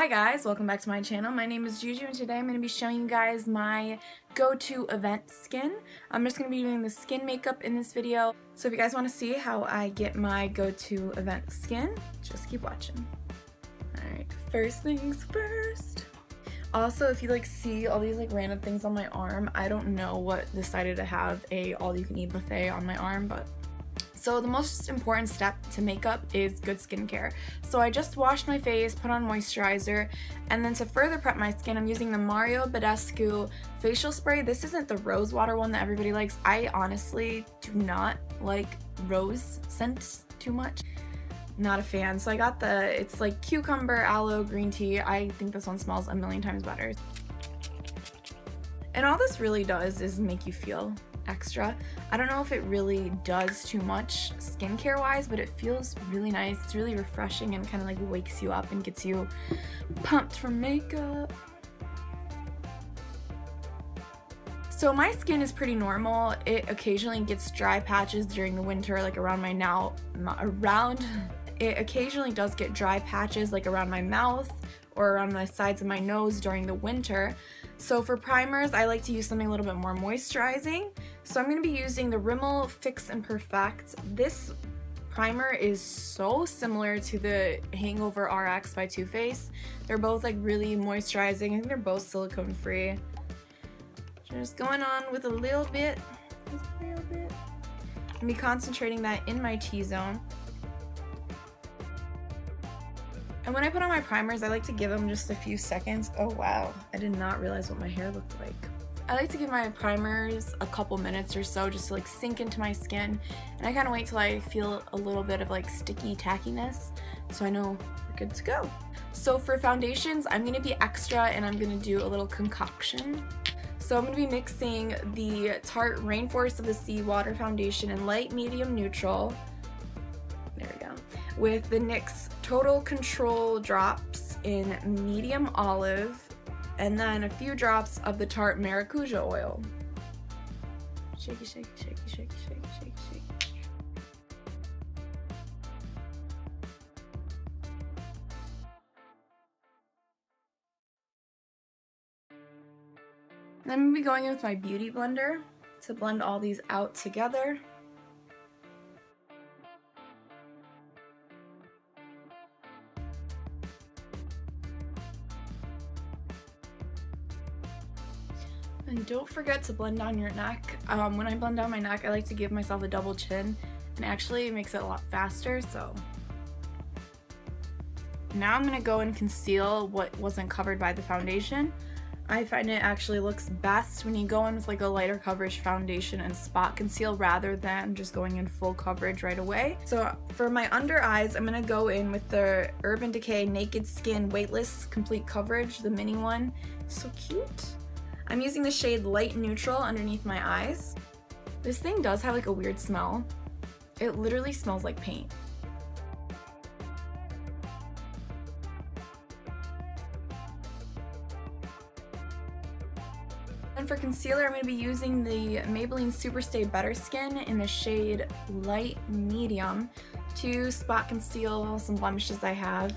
Hi guys, welcome back to my channel. My name is Juju and today I'm going to be showing you guys my go-to event skin. I'm just going to be doing the skin makeup in this video. So if you guys want to see how I get my go-to event skin, just keep watching. Alright, first things first. Also, if you see all these random things on my arm, I don't know what decided to have a all-you-can-eat buffet on my arm, but so the most important step to makeup is good skincare. So I just washed my face, put on moisturizer, and then to further prep my skin, I'm using the Badescu facial spray. This isn't the rose water one that everybody likes. I honestly do not like rose scents too much. Not a fan. So I got it's like cucumber, aloe, green tea. I think this one smells a million times better. And all this really does is make you feel extra. I don't know if it really does too much skincare wise, but it feels really nice. It's really refreshing and kind of wakes you up and gets you pumped for makeup. So my skin is pretty normal. It occasionally gets dry patches during the winter, it occasionally does get dry patches around my mouth or around the sides of my nose during the winter. So for primers, I like to use something a little bit more moisturizing. So I'm going to be using the Rimmel Fix&Perfect. This primer is so similar to the Hangover RX by Too Faced. They're both really moisturizing. I think they're both silicone free. Just going on with a little bit. I'm going to be concentrating that in my T-zone. And when I put on my primers, I like to give them just a few seconds. Oh wow, I did not realize what my hair looked like. I like to give my primers a couple minutes or so just to sink into my skin. And I kind of wait till I feel a little bit of sticky tackiness, so I know we're good to go. So for foundations, I'm going to be extra and I'm going to do a little concoction. So I'm going to be mixing the Tarte Rainforest of the Sea Water Foundation in light, medium, neutral. There we go. With the NYX Total Control drops in medium olive, and then a few drops of the Tarte Maracuja oil. Shaky, shaky, shaky, shaky, shaky, shaky, shaky. And then I'm going to be going in with my beauty blender to blend all these out together. And don't forget to blend down your neck. When I blend down my neck, I like to give myself a double chin, and actually it makes it a lot faster. So now I'm going to go and conceal what wasn't covered by the foundation. I find it actually looks best when you go in with a lighter coverage foundation and spot conceal rather than just going in full coverage right away. So for my under eyes, I'm going to go in with the Urban Decay Naked Skin Weightless Complete Coverage, the mini one. So cute. I'm using the shade Light Neutral underneath my eyes. This thing does have a weird smell. It literally smells like paint. And for concealer, I'm going to be using the Maybelline Better Skin in the shade Light Medium to spot conceal some blemishes I have.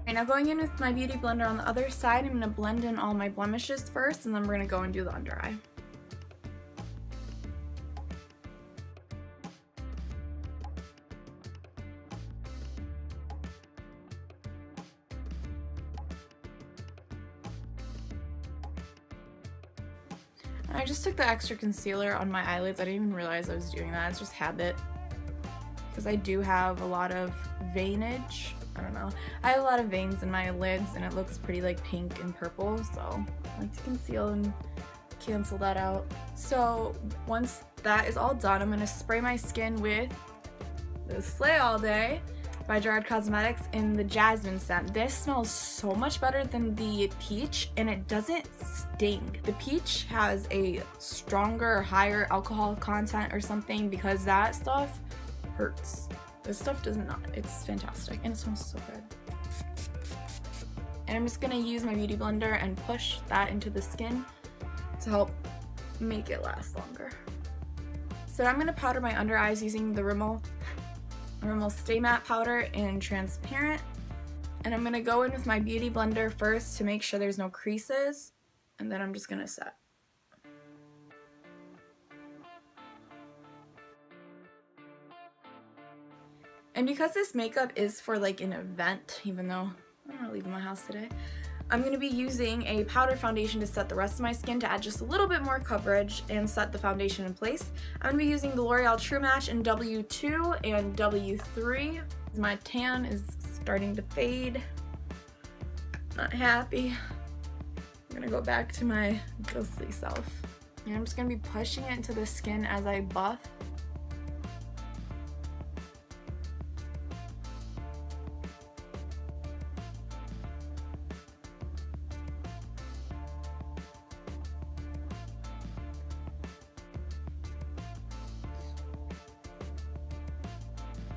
Okay, now going in with my beauty blender on the other side, I'm going to blend in all my blemishes first, and then we're going to go and do the under eye. I just took the extra concealer on my eyelids. I didn't even realize I was doing that. It's just habit. Because I do have a lot of veinage. I don't know. I have a lot of veins in my lids and it looks pretty pink and purple, so I like to conceal and cancel that out. So once that is all done, I'm going to spray my skin with the Slay All Day by Gerard Cosmetics in the Jasmine scent. This smells so much better than the peach and it doesn't sting. The peach has a stronger, higher alcohol content or something because that stuff hurts. This stuff does not. It's fantastic and it smells so good. And I'm just going to use my beauty blender and push that into the skin to help make it last longer. So I'm going to powder my under eyes using the Rimmel Stay Matte powder in transparent. And I'm going to go in with my Beauty Blender first to make sure there's no creases, and then I'm just going to set. And because this makeup is for like an event, even though I'm not leaving my house today, I'm going to be using a powder foundation to set the rest of my skin to add just a little bit more coverage and set the foundation in place. I'm going to be using the L'Oreal True Match in W2 and W3. My tan is starting to fade. Not happy. I'm going to go back to my ghostly self. And I'm just going to be pushing it into the skin as I buff.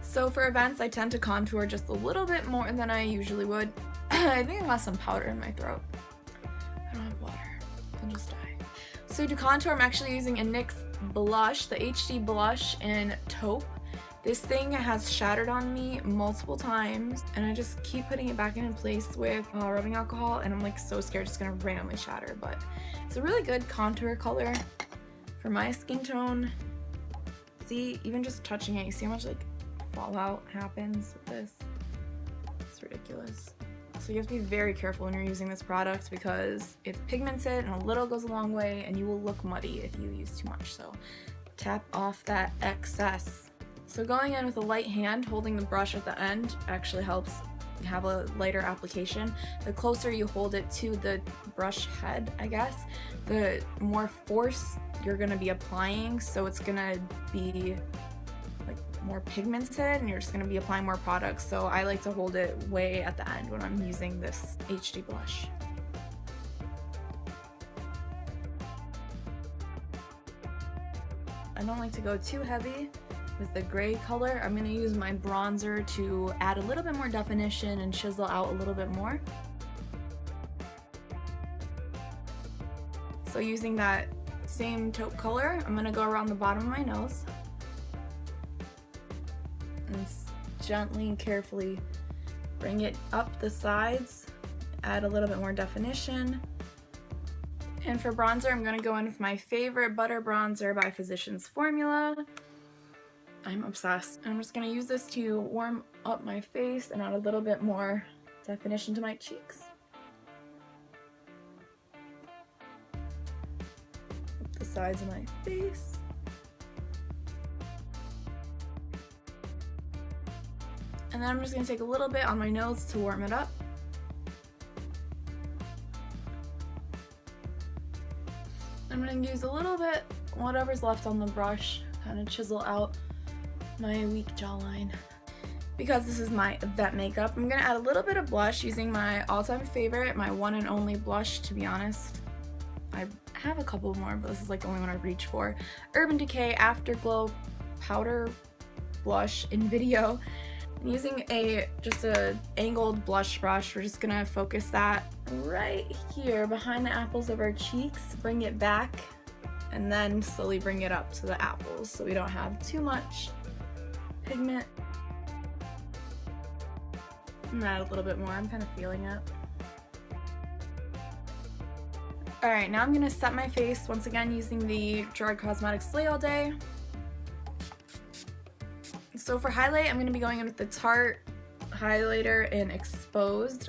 So for events, I tend to contour just a little bit more than I usually would. I think I got some powder in my throat. I don't have water. I'll just die. So to contour, I'm actually using a NYX blush, the HD Blush in Taupe. This thing has shattered on me multiple times, and I just keep putting it back in place with rubbing alcohol, and I'm like so scared it's gonna randomly shatter, but it's a really good contour color for my skin tone. See, even just touching it, you see how much like fallout happens with this? It's ridiculous. So you have to be very careful when you're using this product because it's pigmented and a little goes a long way, and you will look muddy if you use too much. So tap off that excess. So going in with a light hand, holding the brush at the end actually helps have a lighter application. The closer you hold it to the brush head, I guess, the more force you're gonna be applying, so it's gonna be like more pigmented and you're just going to be applying more products. So I like to hold it way at the end when I'm using this HD blush. I don't like to go too heavy with the gray color. I'm going to use my bronzer to add a little bit more definition and chisel out a little bit more. So using that same taupe color, I'm going to go around the bottom of my nose and gently and carefully bring it up the sides, add a little bit more definition. And for bronzer, I'm going to go in with my favorite butter bronzer by Physicians Formula. I'm obsessed. I'm just going to use this to warm up my face and add a little bit more definition to my cheeks. Up the sides of my face. And then I'm just going to take a little bit on my nose to warm it up. I'm going to use a little bit, whatever's left on the brush, kind of chisel out my weak jawline. Because this is my event makeup, I'm going to add a little bit of blush using my all-time favorite, my one and only blush, to be honest. I have a couple more, but this is like the only one I reach for. Urban Decay Afterglow Powder Blush in Video. Using just a angled blush brush, we're just gonna focus that right here behind the apples of our cheeks, bring it back, and then slowly bring it up to the apples so we don't have too much pigment. I'm gonna add a little bit more, I'm kind of feeling it. Alright, now I'm gonna set my face once again using the Gerard Cosmetics Slay All Day. So for highlight, I'm going to be going in with the Tarte highlighter in Exposed.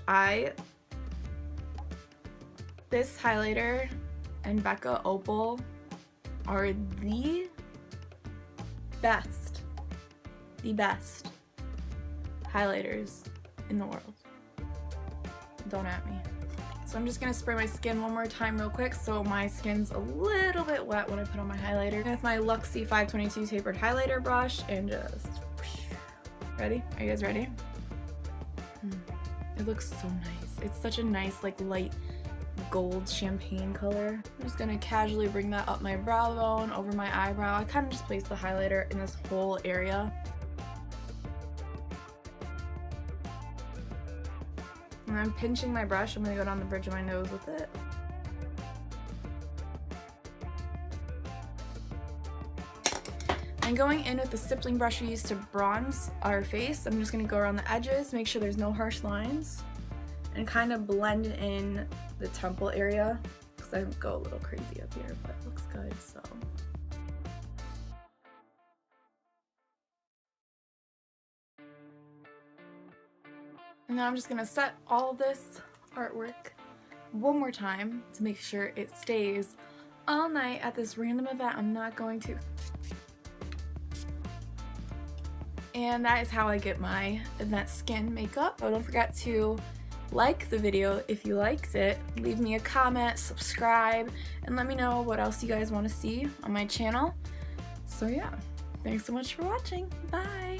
This highlighter and Becca Opal are the best highlighters in the world. Don't at me. So I'm just going to spray my skin one more time real quick so my skin's a little bit wet when I put on my highlighter. With my Luxie 522 tapered highlighter brush and just... Ready? Are you guys ready? It looks so nice. It's such a nice like light gold champagne color. I'm just going to casually bring that up my brow bone, over my eyebrow. I kind of just place the highlighter in this whole area. And I'm pinching my brush. I'm going to go down the bridge of my nose with it. And going in with the stippling brush we used to bronze our face, I'm just going to go around the edges, make sure there's no harsh lines. and kind of blend in the temple area, because I go a little crazy up here, but it looks good, so. And now I'm just gonna set all of this artwork one more time to make sure it stays all night at this random event I'm not going to. And that is how I get my event skin makeup. Oh, don't forget to like the video if you liked it, leave me a comment, subscribe, and let me know what else you guys want to see on my channel. So yeah, thanks so much for watching. Bye!